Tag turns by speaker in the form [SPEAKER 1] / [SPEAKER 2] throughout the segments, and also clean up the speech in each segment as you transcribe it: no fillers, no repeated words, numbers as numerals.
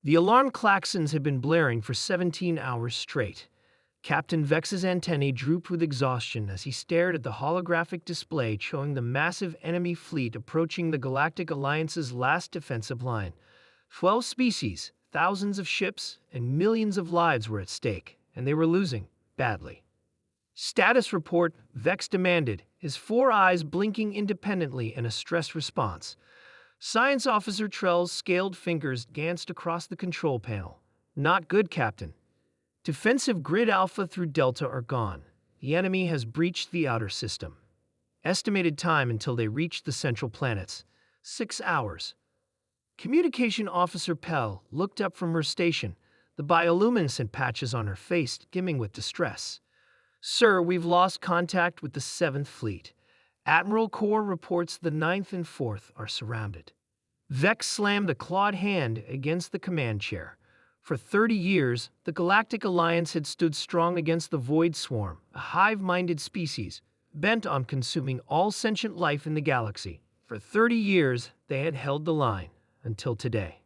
[SPEAKER 1] The alarm klaxons had been blaring for 17 hours straight. Captain Vex's antennae drooped with exhaustion as he stared at the holographic display showing the massive enemy fleet approaching the Galactic Alliance's last defensive line. 12 species, thousands of ships, and millions of lives were at stake, and they were losing badly. "Status report," Vex demanded, his four eyes blinking independently in a stress response. Science Officer Trell's scaled fingers danced across the control panel. "Not good, Captain. Defensive grid Alpha through Delta are gone. The enemy has breached the outer system. Estimated time until they reach the central planets: 6 hours. Communication Officer Pell looked up from her station, the bioluminescent patches on her face skimming with distress. "Sir, we've lost contact with the 7th Fleet. Admiral Corps reports the 9th and 4th are surrounded." Vex slammed a clawed hand against the command chair. For 30 years, the Galactic Alliance had stood strong against the Void Swarm, a hive-minded species, bent on consuming all sentient life in the galaxy. For 30 years, they had held the line, until today.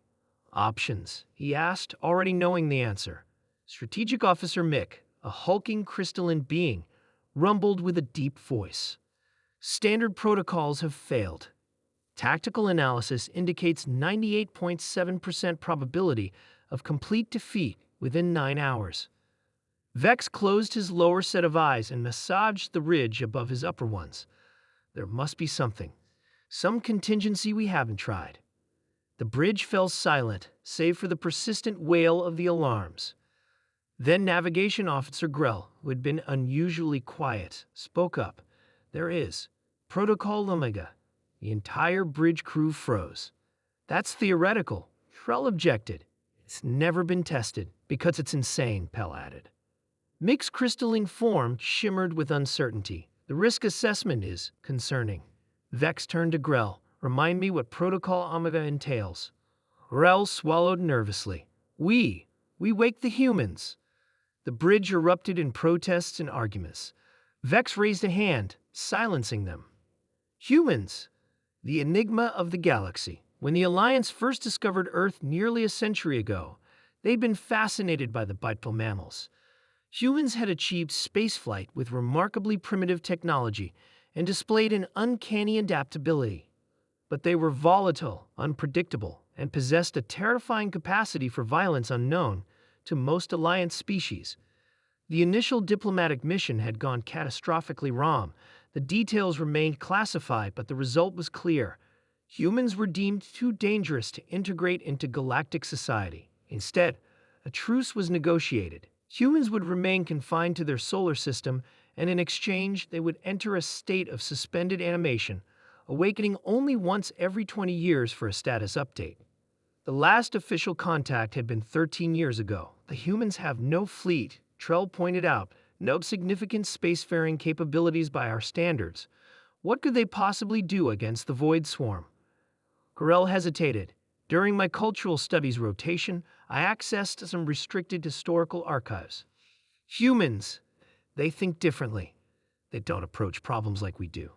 [SPEAKER 1] "Options?" he asked, already knowing the answer. Strategic Officer Mick, a hulking crystalline being, rumbled with a deep voice. "Standard protocols have failed. Tactical analysis indicates 98.7% probability of complete defeat within 9 hours. Vex closed his lower set of eyes and massaged the ridge above his upper ones. "There must be something. Some contingency we haven't tried." The bridge fell silent, save for the persistent wail of the alarms. Then Navigation Officer Grell, who had been unusually quiet, spoke up. "There is. Protocol Omega." The entire bridge crew froze. "That's theoretical," Trell objected. "It's never been tested, because it's insane," Pell added. Mick's crystalline form shimmered with uncertainty. "The risk assessment is concerning." Vex turned to Grell. "Remind me what Protocol Omega entails." Grell swallowed nervously. We wake the humans." The bridge erupted in protests and arguments. Vex raised a hand, silencing them. "Humans, the enigma of the galaxy. When the Alliance first discovered Earth nearly a century ago, they'd been fascinated by the bipedal mammals. Humans had achieved spaceflight with remarkably primitive technology and displayed an uncanny adaptability. But they were volatile, unpredictable, and possessed a terrifying capacity for violence unknown to most Alliance species. The initial diplomatic mission had gone catastrophically wrong. The details remained classified, but the result was clear. Humans were deemed too dangerous to integrate into galactic society. Instead, a truce was negotiated. Humans would remain confined to their solar system, and in exchange, they would enter a state of suspended animation, awakening only once every 20 years for a status update. The last official contact had been 13 years ago. "The humans have no fleet," Trell pointed out, "no significant spacefaring capabilities by our standards. What could they possibly do against the Void Swarm?" Grell hesitated. "During my cultural studies rotation, I accessed some restricted historical archives. Humans, they think differently. They don't approach problems like we do.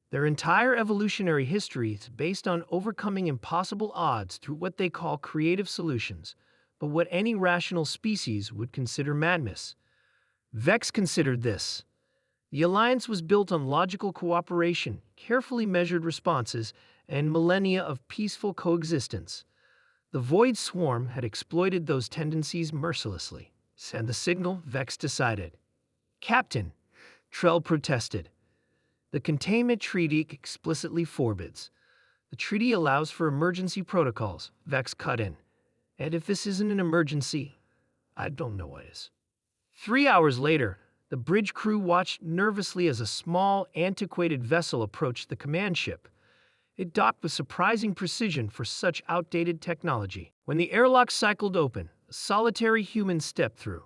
[SPEAKER 1] Their entire evolutionary history is based on overcoming impossible odds through what they call creative solutions, but what any rational species would consider madness." Vex considered this. The Alliance was built on logical cooperation, carefully measured responses, and millennia of peaceful coexistence. The Void Swarm had exploited those tendencies mercilessly. "Send the signal," Vex decided. "Captain," Trell protested. "The Containment Treaty explicitly forbids." "The treaty allows for emergency protocols," Vex cut in. "And if this isn't an emergency, I don't know what is." 3 hours later, the bridge crew watched nervously as a small, antiquated vessel approached the command ship. It docked with surprising precision for such outdated technology. When the airlock cycled open, a solitary human stepped through.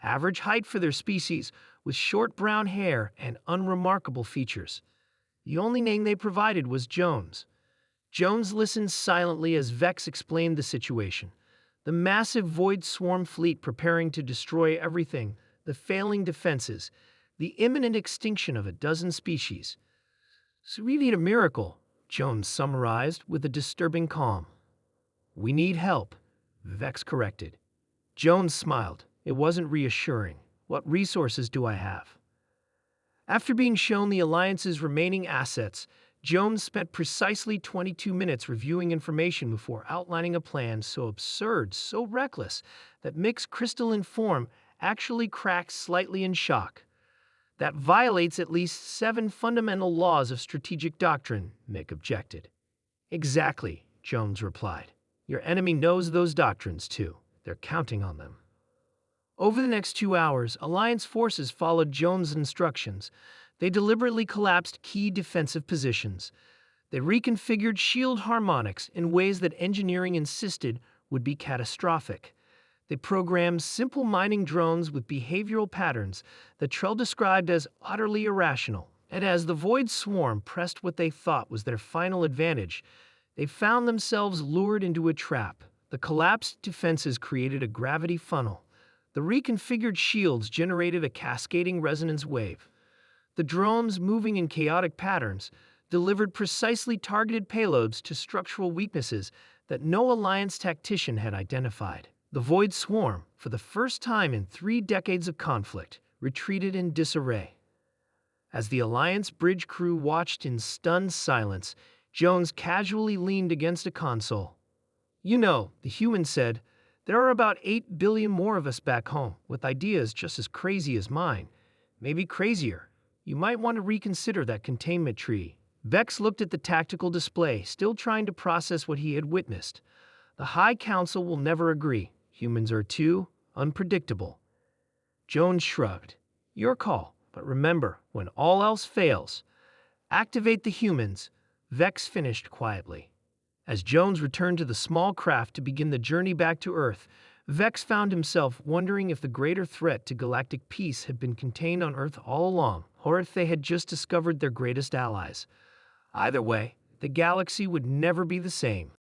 [SPEAKER 1] Average height for their species, with short brown hair and unremarkable features. The only name they provided was Jones. Jones listened silently as Vex explained the situation. The massive Void Swarm fleet preparing to destroy everything, the failing defenses, the imminent extinction of a dozen species. "So we need a miracle," Jones summarized with a disturbing calm. "We need help. Vex corrected. Jones smiled. It wasn't reassuring. What resources do I have? After being shown the Alliance's remaining assets, Jones spent precisely 22 minutes reviewing information before outlining a plan so absurd, so reckless, that Mick's crystalline form actually cracked slightly in shock. That violates at least 7 fundamental laws of strategic doctrine, Mick objected. Exactly, Jones replied. Your enemy knows those doctrines, too. They're counting on them. Over the next 2 hours, Alliance forces followed Jones' instructions. They deliberately collapsed key defensive positions. They reconfigured shield harmonics in ways that engineering insisted would be catastrophic. They programmed simple mining drones with behavioral patterns that Trell described as utterly irrational. And as the Void Swarm pressed what they thought was their final advantage, they found themselves lured into a trap. The collapsed defenses created a gravity funnel. The reconfigured shields generated a cascading resonance wave. The drones, moving in chaotic patterns, delivered precisely targeted payloads to structural weaknesses that no Alliance tactician had identified. The Void Swarm, for the first time in 3 decades of conflict, retreated in disarray. As the Alliance bridge crew watched in stunned silence, Jones casually leaned against a console. You know, the human said, there are about 8 billion more of us back home, with ideas just as crazy as mine. Maybe crazier. You might want to reconsider that containment tree. Vex looked at the tactical display, still trying to process what he had witnessed. The High Council will never agree. Humans are too unpredictable. Jones shrugged. Your call, but remember, when all else fails, activate the humans, Vex finished quietly. As Jones returned to the small craft to begin the journey back to Earth, Vex found himself wondering if the greater threat to galactic peace had been contained on Earth all along, or if they had just discovered their greatest allies. Either way, the galaxy would never be the same.